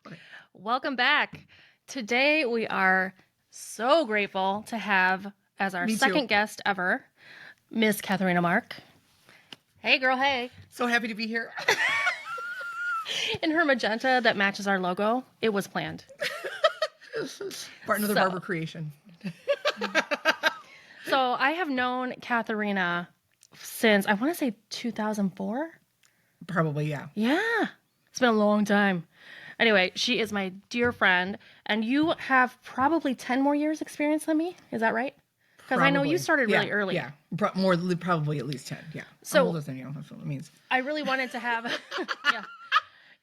Okay. Welcome back. Today we are so grateful to have as our Me too. second guest ever, Miss Katharina Mark. Hey girl, hey. So happy to be here. In her magenta that matches our logo, it was planned. Another So- barber creation. So I have known Katharina since I want to say 2004. Probably, yeah. Yeah. It's been a long time. Anyway, she is my dear friend, and you have probably 10 more years experience than me. Is that right? Because I know you Probably. started really Yeah, early. Yeah, probably at least 10. Yeah. So- I'm older than you. That's what it means. I really wanted to have,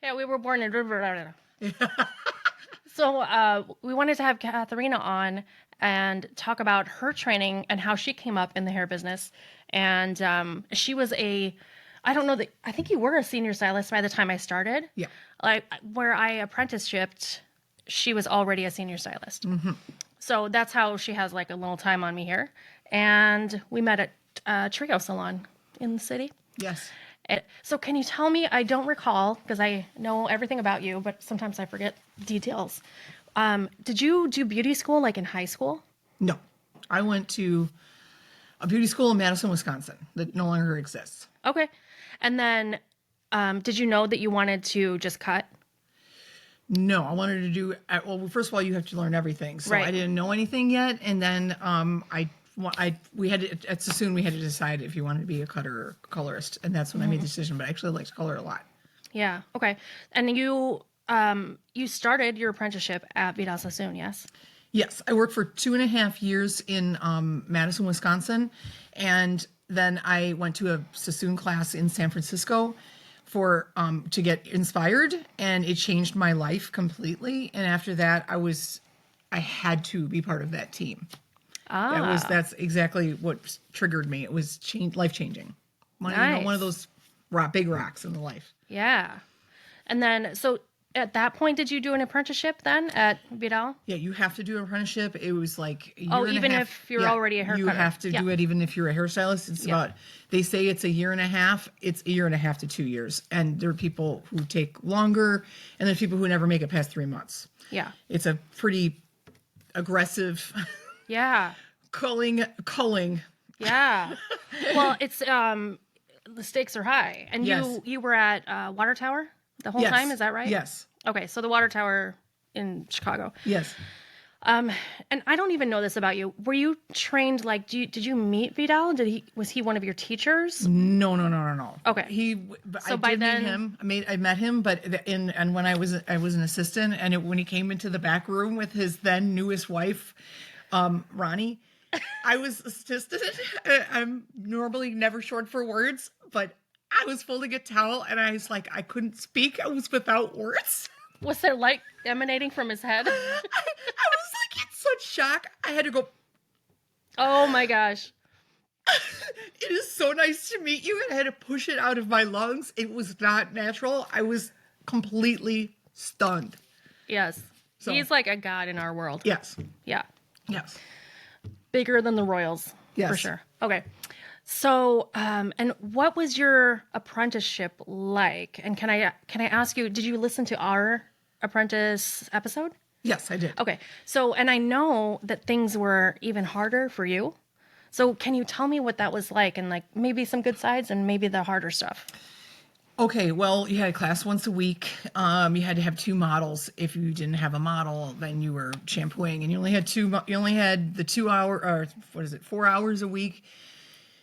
yeah, we were born in River. So we wanted to have Katharina on and talk about her training and how she came up in the hair business. And she was I don't know I think you were a senior stylist by the time I started. Yeah. Like where I apprenticeshiped, she was already a senior stylist. Mm-hmm. So that's how she has like a little time on me here. And we met at Trio Salon in the city. Yes. So can you tell me, I don't recall because I know everything about you, but sometimes I forget details. Did you do beauty school like in high school? No. I went to a beauty school in Madison, Wisconsin that no longer exists. Okay. And then did you know that you wanted to just cut? No, I wanted to do, well, first of all, you have to learn everything. So Right. I didn't know anything yet. And then we had to, at Sassoon, we had to decide if you wanted to be a cutter or colorist. And that's when I made the decision. But I actually liked color a lot. Yeah. Okay. And you started your apprenticeship at Vidal Sassoon, yes? Yes, I worked for 2.5 years in Madison, Wisconsin. And then I went to a Sassoon class in San Francisco to get inspired, and it changed my life completely. And after that, I had to be part of that team. That's exactly what triggered me. It was life changing. Nice. One of those big rocks in the life. Yeah. And then, so at that point, did you do an apprenticeship then at Vidal? Yeah, you have to do an apprenticeship. It was like a year and even a half. if you're already a hair You cutter. have to do it even if you're a hairstylist. It's they say it's a year and a half. It's a year and a half to 2 years. And there are people who take longer, and there's people who never make it past 3 months. Yeah. It's a pretty aggressive Yeah. culling. Yeah. Well, it's the stakes are high. And Yes. you were at Water Tower the whole Yes. time, is that right? Yes. Okay, so the Water Tower in Chicago. Yes. And I don't even know this about you. Were you trained like did you meet Vidal? Was he one of your teachers? No. Okay. So by I did then- meet him. I met him, but and when I was an assistant, and when he came into the back room with his then newest wife, Ronnie, I was assistant. I'm normally never short for words, but I was folding a towel, and I was like, I couldn't speak. I was without words. Was there light emanating from his head? I was like in such shock. I had to go, Oh my gosh. it is so nice to meet you. And I had to push it out of my lungs. It was not natural. I was completely stunned. Yes. So- He's like a god in our world. Yes. Yeah. Yes. Bigger than the Royals. Yes. For sure. Okay. So, and what was your apprenticeship like? And can I ask you, did you listen to our apprentice episode? Yes, I did. Okay. So, and I know that things were even harder for you. So can you tell me what that was like and like maybe some good sides and maybe the harder stuff? Okay, well, you had a class once a week. You had to have 2 models. If you didn't have a model, then you were shampooing, and you only had the 2 hour, or 4 hours a week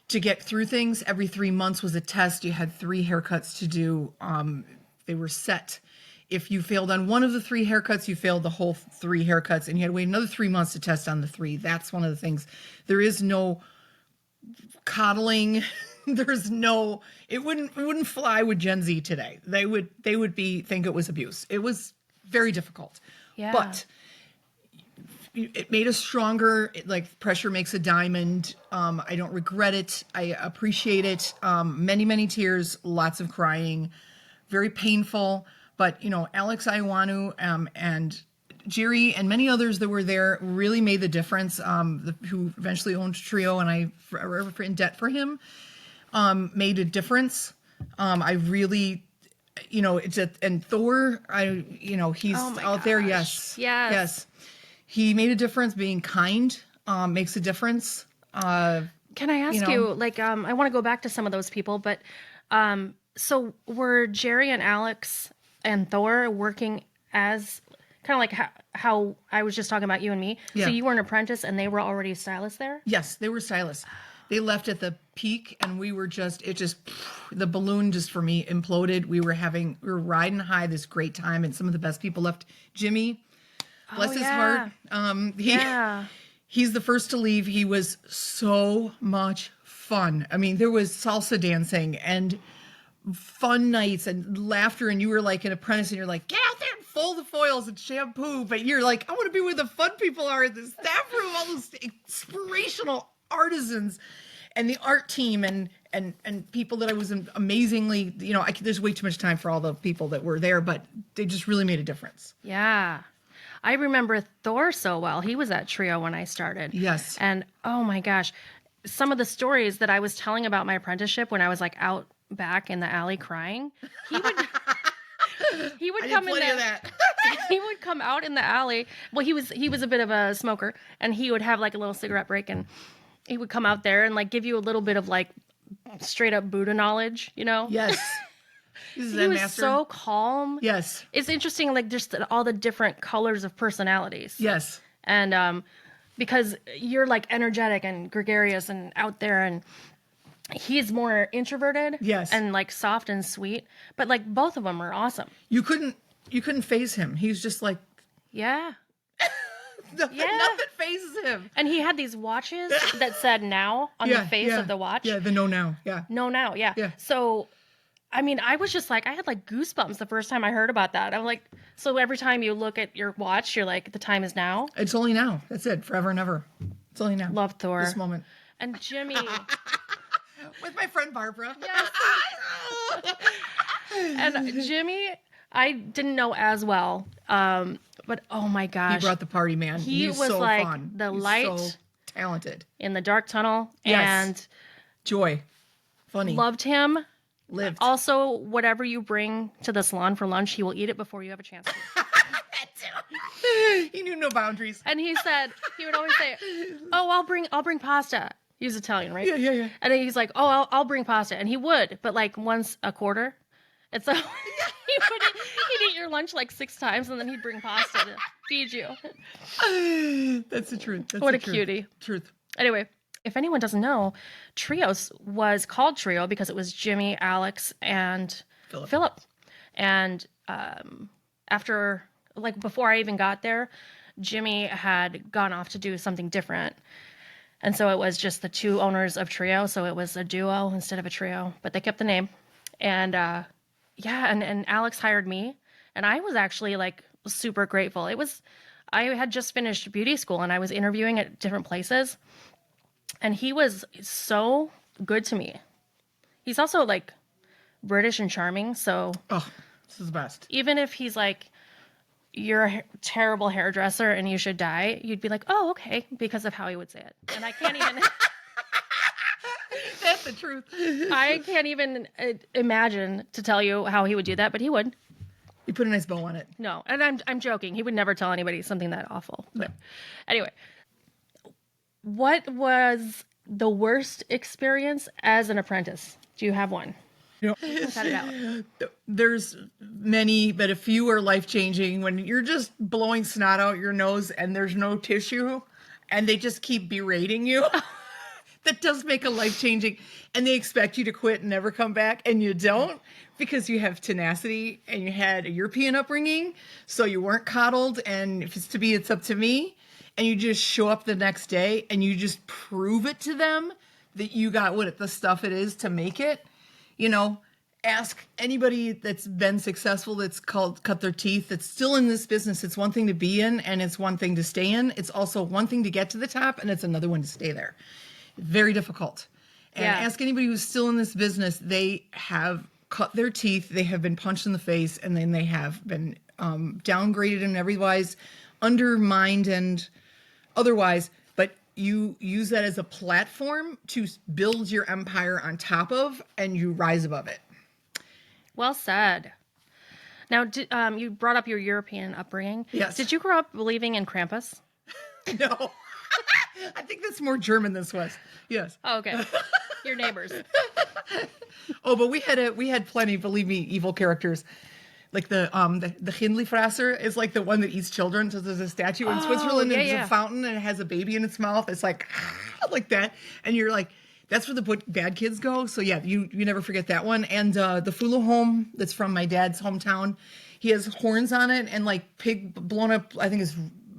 to get through things. Every 3 months was a test. You had 3 haircuts to do. They were set. If you failed on one of the 3 haircuts, you failed the whole 3 haircuts, and you had to wait another 3 months to test on the 3. That's one of the things. There is no coddling. There's no. It wouldn't fly with Gen Z today. They would think it was abuse. It was very difficult. Yeah. But it made us stronger. Like pressure makes a diamond. I don't regret it. I appreciate it. Many tears, lots of crying, very painful. But Alex Iwanu and Jiri and many others that were there really made the difference. Who eventually owned Trio, and I forever in debt for him. Made a difference. I really and Thor, he's Oh my out there. gosh. Yes. Yes. Yes. He made a difference. Being kind makes a difference. Can I ask know. you, like, I want to go back to some of those people, but so were Jerry and Alex and Thor working as kind of like how I was just talking about you and me? Yeah. So you were an apprentice and they were already stylists there? Yes, they were stylists. They left at the peak, and the balloon just for me imploded. We were riding high this great time, and some of the best people left. Jimmy, bless his heart. Yeah. He's the first to leave. He was so much fun. I mean, there was salsa dancing and fun nights and laughter, and you were like an apprentice, and you're like, get out there and fold the foils and shampoo. But you're like, I want to be where the fun people are in the staff room, all those inspirational artisans and the art team and people that I was amazingly, there's way too much time for all the people that were there, but they just really made a difference. Yeah. I remember Thor so well. He was at Trio when I started. Yes. And oh my gosh, some of the stories that I was telling about my apprenticeship when I was like out back in the alley crying, he would come in there. He would come out in the alley. Well, he was a bit of a smoker, and he would have like a little cigarette break, and he would come out there and like give you a little bit of like straight up Buddha knowledge, Yes. He was so calm. Yes. It's interesting, like just all the different colors of personalities. Yes. And because you're like energetic and gregarious and out there, and he's more introverted. Yes. And like soft and sweet, but like both of them are awesome. You couldn't phase him. He's just like, yeah. nothing phases him. And he had these watches that said now on the face of the watch. Yeah, the no now. Yeah. No now. Yeah. So, I mean, I was just like, I had like goosebumps the first time I heard about that. I'm like, so every time you look at your watch, you're like, the time is now. It's only now. That's it. Forever and ever. It's only now. Love Thor. This moment. And Jimmy. With my friend Barbara. Yes. And Jimmy, I didn't know as well. But oh my gosh. He brought the party, man. He's was so like fun. The He's light. So talented. In the dark tunnel. Yes. And joy. Funny. Loved him. Lived. Also, whatever you bring to the salon for lunch, he will eat it before you have a chance to. He knew no boundaries. And he would always say, "Oh, I'll bring pasta." He was Italian, right? Yeah. And then he's like, "Oh, I'll bring pasta," and he would, but like once a quarter. And so he'd eat your lunch like 6 times, and then he'd bring pasta to feed you. That's the truth. What a cutie. Truth. Anyway, if anyone doesn't know, Trios was called Trio because it was Jimmy, Alex, and Philip. And after, like, before I even got there, Jimmy had gone off to do something different. And so it was just the 2 owners of Trio. So it was a duo instead of a trio, but they kept the name. And and Alex hired me, and I was actually like super grateful. I had just finished beauty school, and I was interviewing at different places, and he was so good to me. He's also like British and charming. So this is the best. Even if he's like, you're a terrible hairdresser and you should die, you'd be like, oh, okay, because of how he would say it. And I can't even... That's the truth. I can't even imagine to tell you how he would do that, but he would. You put a nice bow on it. No, and I'm joking. He would never tell anybody something that awful. But anyway, what was the worst experience as an apprentice? Do you have one? Cut it out. There's many, but a few are life-changing. When you're just blowing snot out your nose and there's no tissue, and they just keep berating you. That does make a life-changing, and they expect you to quit and never come back, and you don't, because you have tenacity and you had a European upbringing, so you weren't coddled, and if it's to be, it's up to me, and you just show up the next day and you just prove it to them that you got the stuff it is to make it. Ask anybody that's been successful, that's cut their teeth, that's still in this business. It's one thing to be in, and it's one thing to stay in. It's also one thing to get to the top, and it's another one to stay there. Very difficult. And ask anybody who's still in this business. They have cut their teeth, they have been punched in the face, and then they have been downgraded and otherwise undermined and otherwise. But you use that as a platform to build your empire on top of, and you rise above it. Well said. Now, you brought up your European upbringing. Yes. Did you grow up believing in Krampus? No. I think that's more German than Swiss. Yes. Oh, okay. Your neighbors. Oh, but we had plenty, believe me, evil characters. Like the Hindleyfrasser is like the one that eats children. So there's a statue in Switzerland and there's a fountain and it has a baby in its mouth. It's like like that. And you're like, that's where the bad kids go. So yeah, you never forget that one. And the Fula home that's from my dad's hometown, he has horns on it and like pig blown up, I think it's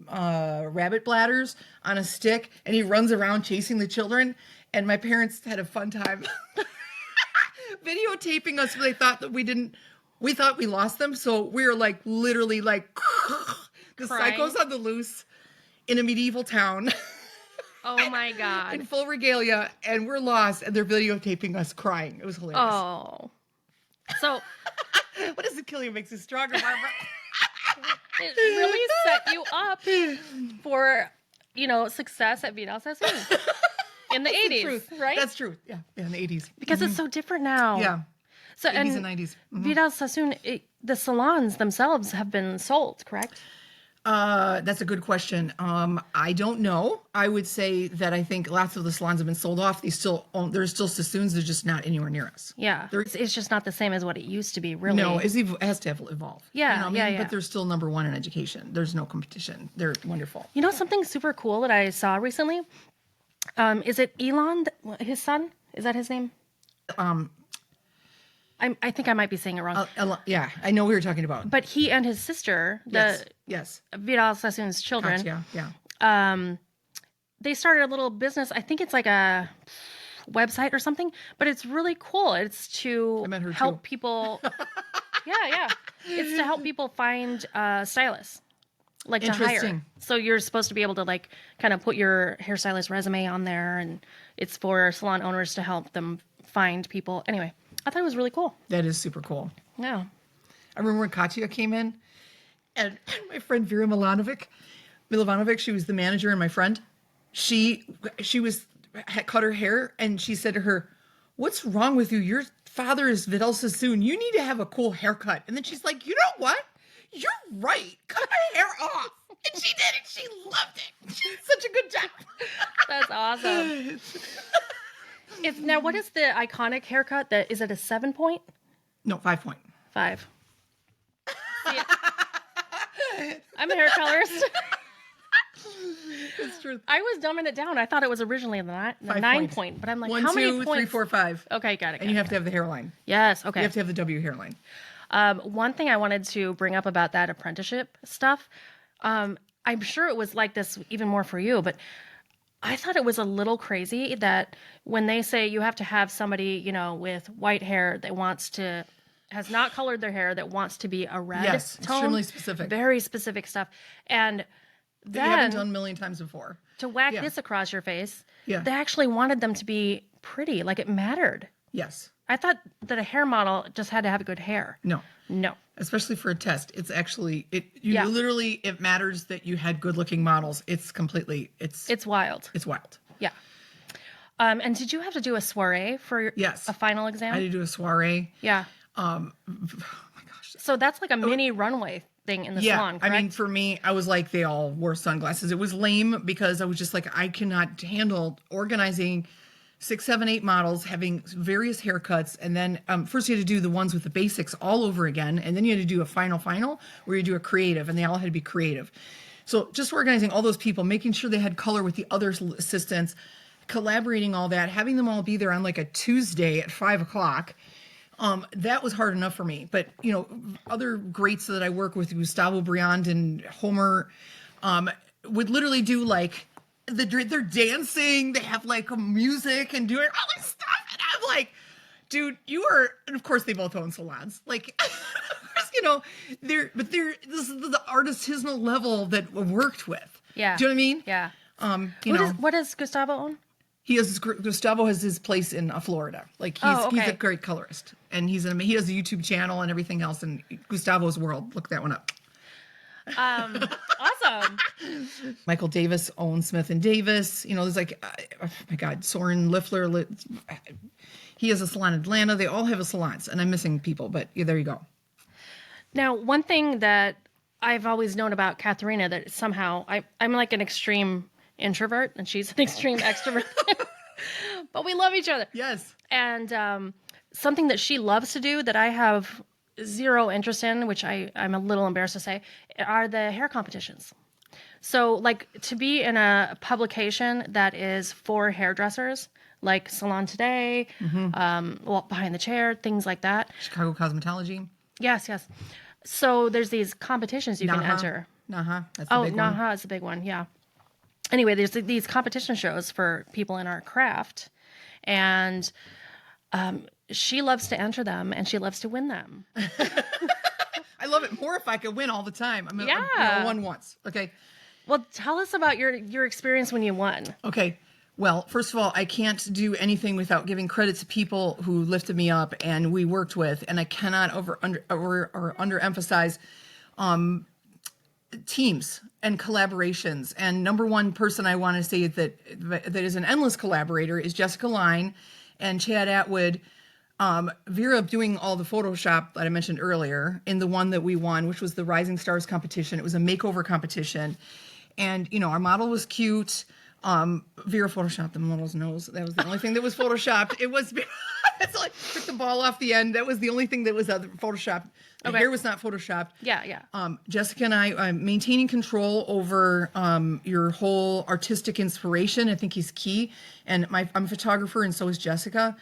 rabbit bladders on a stick, and he runs around chasing the children. And my parents had a fun time videotaping us. They thought that we thought we lost them. So we were like literally like the Crying. psychos on the loose in a medieval town. Oh my God. In full regalia, and we're lost, and they're videotaping us crying. It was hilarious. Oh. So What doesn't kill you makes you stronger, Barbara. it really set you up for, success at Vidal Sassoon in the 80s, Truth. right? That's true. Yeah, in the 80s. Because it's so different now. Yeah. So 80s and 90s. Vidal Sassoon, the salons themselves have been sold, correct? That's a good question. I don't know. I would say that I think lots of the salons have been sold off. There's still Sassoons. They're just not anywhere near us. Yeah. It's just not the same as what it used to be, really. No, it has to evolve. Yeah, You know what I mean? yeah. But they're still number one in education. There's no competition. They're wonderful. You know something super cool that I saw recently? Is it Elon, his son? Is that his name? I think I might be saying it wrong. Yeah, I know we were talking about. But he and his sister, Yes. Vidal Sassoon's children, Yeah. they started a little business. I think it's like a website or something, but it's really cool. It's to met her help too. people. Yeah. It's to help people find stylists, like to hire. Interesting. So you're supposed to be able to like kind of put your hairstylist resume on there, and it's for salon owners to help them find people. Anyway, I thought it was really cool. That is super cool. Yeah. I remember when Katya came in, and my friend Vera Milovanovic, she was the manager and my friend. She had cut her hair, and she said to her, "What's wrong with you? Your father is Vidal Sassoon. You need to have a cool haircut." And then she's like, "You know what? You're right. Cut my hair off." And she did it. She loved it. She did such a good job. That's awesome. Now, what is the iconic haircut? Is it a 7-point? No, 5-point. 5. See, I'm a hair colorist. It's true. I was dumbing it down. I thought it was originally the 9-point, but I'm like, 1, how 2, many 3, points? 4, 5. Okay, got it. And you have to have the hairline. Yes, okay. You have to have the W hairline. One thing I wanted to bring up about that apprenticeship stuff, I'm sure it was like this even more for you, but I thought it was a little crazy that when they say you have to have somebody, with white hair that has not colored their hair, that wants to be a red Yes, tone. extremely specific. Very specific stuff. And That you haven't then done a million times before. to whack this across your face, Yeah. they actually wanted them to be pretty, like it mattered. Yes. I thought that a hair model just had to have good hair. No. No. Especially for a test. It's actually, it matters that you had good looking models. It's wild. It's wild. Yeah. And did you have to do a soiree for Yes. a final exam? I had to do a soiree. Yeah. Oh my gosh. So that's like a mini runway thing in the salon, correct? I mean, for me, I was like, they all wore sunglasses. It was lame because I was just like, I cannot handle organizing 6, 7, 8 models, having various haircuts. And then first you had to do the ones with the basics all over again. And then you had to do a final where you do a creative, and they all had to be creative. So just organizing all those people, making sure they had color with the other assistants, collaborating all that, having them all be there on like a Tuesday at 5:00. That was hard enough for me. But, other greats that I work with, Gustavo Briand and Homer, would literally do like, they're dancing, they have like music and doing all this stuff. And I'm like, dude, and of course they both own salons. Like, of course, this is the artisanal level that we worked with. Yeah. Do you know what I mean? Yeah. What does Gustavo own? Gustavo has his place in Florida. Like he's a great colorist, and he has a YouTube channel and everything else. And Gustavo's World, look that one up. Awesome. Michael Davis owns Smith and Davis. There's like, oh my God, Soren Liffler. He has a salon in Atlanta. They all have a salons, and I'm missing people, but there you go. Now, one thing that I've always known about Katharina that somehow I'm like an extreme introvert and she's an extreme extrovert, but we love each other. Yes. And something that she loves to do that I have zero interest in, which I'm a little embarrassed to say, are the hair competitions. So, like, to be in a publication that is for hairdressers, like Salon Today, well, Behind the Chair, things like that. Chicago Cosmetology. Yes, yes. So there's these competitions you can enter. Naha. That's the big one. Naha is the big one, yeah. Anyway, there's these competition shows for people in our craft, and she loves to enter them, and she loves to win them. I love it more if I could win all the time. I won once. Okay. Well, tell us about your experience when you won. Okay. Well, first of all, I can't do anything without giving credit to people who lifted me up and we worked with, and I cannot underemphasize teams and collaborations. And number one person I want to say that is an endless collaborator is Jessica Line and Chad Atwood. Vera doing all the Photoshop that I mentioned earlier in the one that we won, which was the Rising Stars competition. It was a makeover competition. And, our model was cute. Vera photoshopped the model's nose. That was the only thing that was photoshopped. It was, it's like, took the ball off the end. That was the only thing that was photoshopped. The hair was not photoshopped. Yeah. Jessica and I, maintaining control over your whole artistic inspiration, I think is key. And I'm a photographer, and so is Jessica.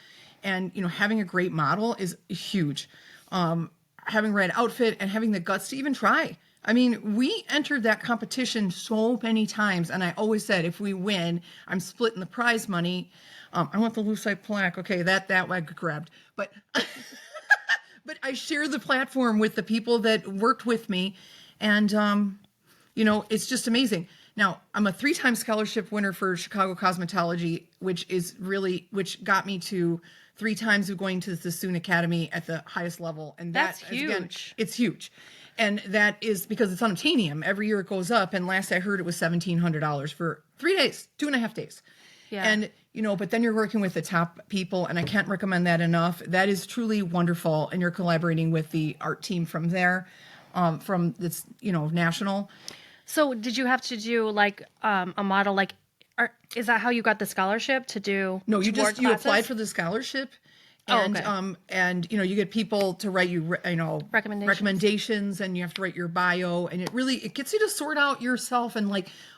And, having a great model is huge. Having the right outfit and having the guts to even try. I mean, we entered that competition so many times, and I always said, if we win, I'm splitting the prize money. I want the lucite plaque. Okay, that I grabbed. But but I share the platform with the people that worked with me, and it's just amazing. Now, I'm a 3-time scholarship winner for Chicago Cosmetology, which got me to 3 times of going to the Sassoon Academy at the highest level, and that's huge. Again, it's huge. And that is because it's unobtainium. Every year it goes up. And last I heard it was $1,700 for 3 days, 2.5 days. Yeah. And, but then you're working with the top people, and I can't recommend that enough. That is truly wonderful. And you're collaborating with the art team from there, from this, national. So did you have to do like a model, is that how you got the scholarship to do? No, you applied for the scholarship. And, okay. You get people to write you, recommendations, and you have to write your bio, and it gets you to sort out yourself. And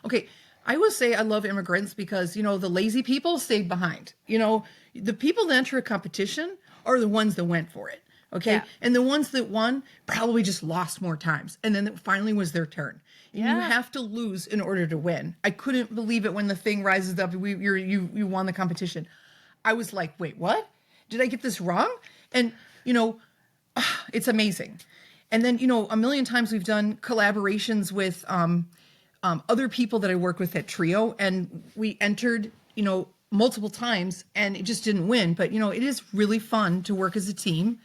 okay, I will say I love immigrants because, the lazy people stayed behind. The people that enter a competition are the ones that went for it. Okay. Yeah. And the ones that won probably just lost more times. And then it finally was their turn. And you have to lose in order to win. I couldn't believe it when the thing rises up. You won the competition. I was like, wait, what? Did I get this wrong? And, it's amazing. And then, a million times we've done collaborations with other people that I work with at Trio, and we entered, multiple times, and it just didn't win. But, it is really fun to work as a team.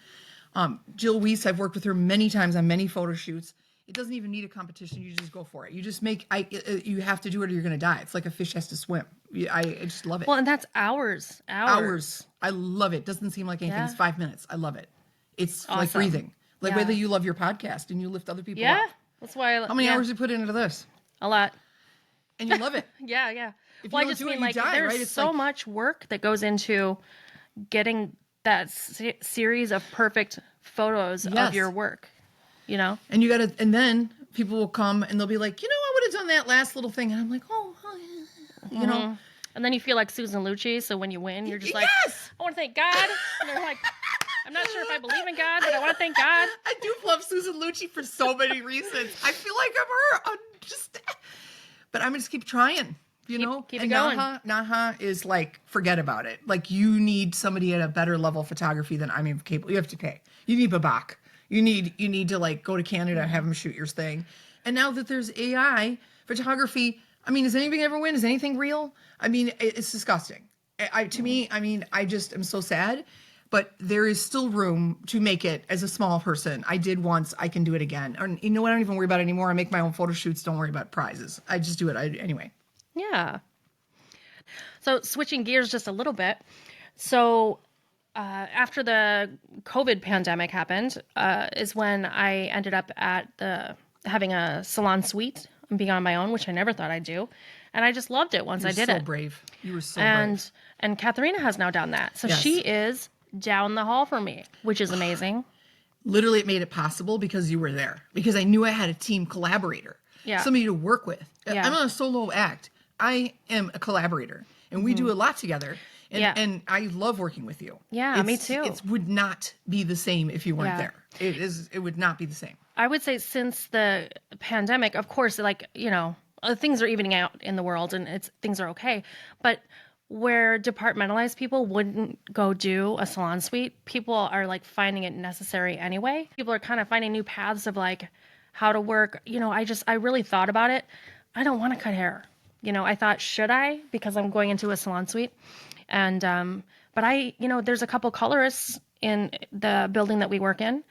Jill Weiss, I've worked with her many times on many photo shoots. It doesn't even need a competition. You just go for it. You just you have to do it or you're going to die. It's like a fish has to swim. I just love it. Well, and that's hours. I love it. Doesn't seem like anything. Yeah. It's 5 minutes. I love it. It's awesome. like breathing. Like Yeah. whether you love your podcast and you lift other people Yeah. up. That's why How many hours you put into this? A lot. And you love it. Yeah. If Well, you I don't just do it, mean you like die, there's right? It's so like- much work that goes into getting that series of perfect photos Yes. of your work, And you gotta, and then people will come and they'll be like, I would have done that last little thing. And I'm like, yeah. And then you feel like Susan Lucci, so when you win, you're just like, Yes! I want to thank God. And they're like, I'm not sure if I believe in God, but I want to thank God. I do love Susan Lucci for so many reasons. I feel like I'm her. But I'm gonna just keep trying. Keep and it going. Naha is like, forget about it. Like, you need somebody at a better level of photography than I'm even capable. You have to pay. You need Babak. You need to go to Canada and have them shoot your thing. And now that there's AI photography, does anything ever win? Is anything real? It's disgusting. To me, I just am so sad. But there is still room to make it as a small person. I did once. I can do it again. Or, I don't even worry about it anymore. I make my own photo shoots. Don't worry about prizes. I just do it anyway. Yeah. So switching gears just a little bit. So after the COVID pandemic happened, is when I ended up at having a salon suite and being on my own, which I never thought I'd do. And I just loved it once I did so it. brave. You were so And brave. and Katharina has now done that. So Yes. she is down the hall from me, which is amazing. Literally, it made it possible because you were there. Because I knew I had a team collaborator. Yeah. Somebody to work with. Yeah. I'm not a solo act. I am a collaborator. And we do a lot together. And, Yeah. and I love working with you. Yeah, me too. It would not be the same if you weren't Yeah. there. It would not be the same. I would say since the pandemic, of course, like, things are evening out in the world and things are okay. But where departmentalized people wouldn't go do a salon suite, people are like finding it necessary anyway. People are kind of finding new paths of like how to work. I really thought about it. I don't want to cut hair. I thought, should I? Because I'm going into a salon suite. And, but there's a couple colorists in the building that we work in.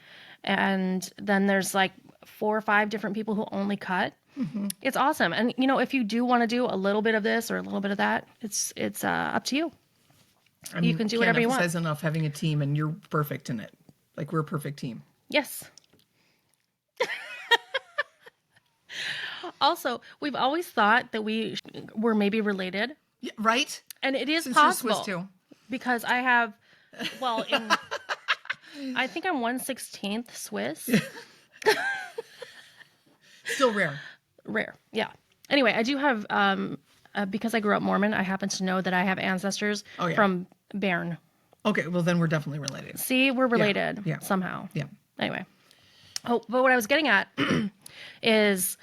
And then there's like 4 or 5 different people who only cut. Mm-hmm. It's awesome. And, if you do want to do a little bit of this or a little bit of that, it's up to you. You can do whatever you want. Can't emphasize enough having a team, and you're perfect in it. Like, we're a perfect team. Yes. Also, we've always thought that we were maybe related. Yeah, right? And it is Since you're possible. Swiss too. Because I have, I think I'm 1/16 Swiss. Still rare. Rare. Yeah. Anyway, I do have, because I grew up Mormon, I happen to know that I have ancestors from Bern. Okay, well, then we're definitely related. See, we're related somehow. Yeah. Anyway. Oh, but what I was getting at is,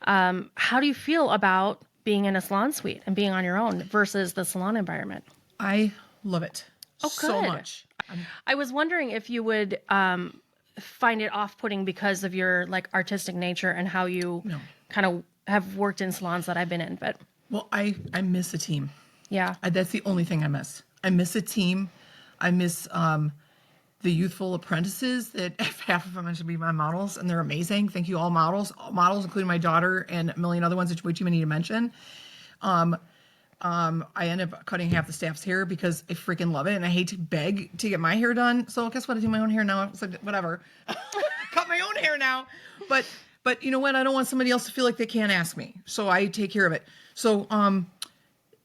how do you feel about being in a salon suite and being on your own versus the salon environment? I love it so good. much. I was wondering if you would find it off-putting because of your like artistic nature and how you kind of have worked in salons that I've been in. But Well, I miss a team. yeah, That's the only thing I miss. I miss a team. I miss the youthful apprentices that half of them should be my models, and they're amazing. Thank you, all models, including my daughter and a million other ones, which way too many to mention. I end up cutting half the staff's hair because I freaking love it, and I hate to beg to get my hair done. So guess what? I do my own hair now. It's like, whatever. Cut my own hair now. But you know what? I don't want somebody else to feel like they can't ask me. So I take care of it. So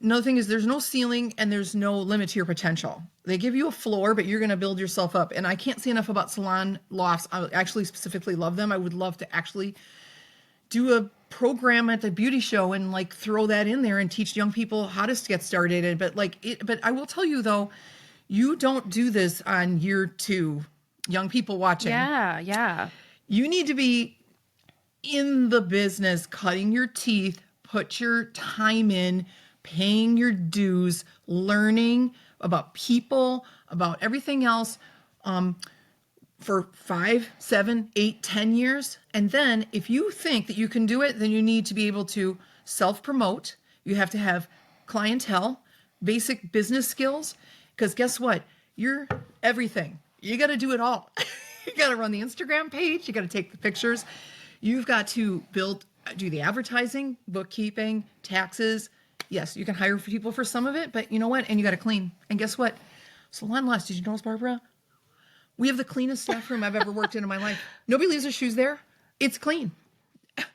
another thing is there's no ceiling and there's no limit to your potential. They give you a floor, but you're going to build yourself up. And I can't say enough about salon lofts. I actually specifically love them. I would love to actually do a program at the beauty show and like throw that in there and teach young people how to get started. But I will tell you though, you don't do this on year 2, young people watching. yeah. You need to be in the business, cutting your teeth, put your time in, paying your dues, learning about people, about everything else for 5, 7, 8, 10 years. And then if you think that you can do it, then you need to be able to self-promote. You have to have clientele, basic business skills, because guess what? You're everything. You got to do it all. You got to run the Instagram page. You got to take the pictures. You've got to do the advertising, bookkeeping, taxes. Yes, you can hire people for some of it, but you know what? And you got to clean. And guess what? Salon Lost, did you notice, Barbara? We have the cleanest staff room I've ever worked in my life. Nobody leaves their shoes there. It's clean.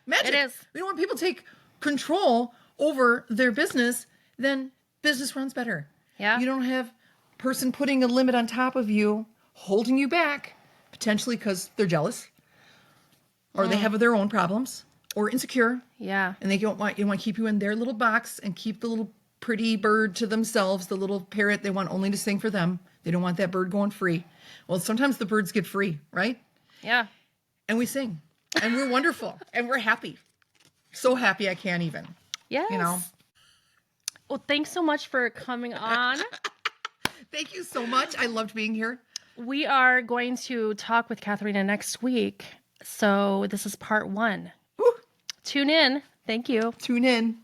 Magic. It is. We don't want people to take control over their business, then business runs better. Yeah. You don't have a person putting a limit on top of you, holding you back, potentially because they're jealous or they have their own problems or insecure. Yeah. And they don't want to keep you in their little box and keep the little pretty bird to themselves, the little parrot they want only to sing for them. They don't want that bird going free. Well, sometimes the birds get free, right? Yeah. And we sing. And we're wonderful. And we're happy. So happy I can't even. Yes. You know? Well, thanks so much for coming on. Thank you so much. I loved being here. We are going to talk with Katharina next week. So this is part 1. Woo. Tune in. Thank you. Tune in.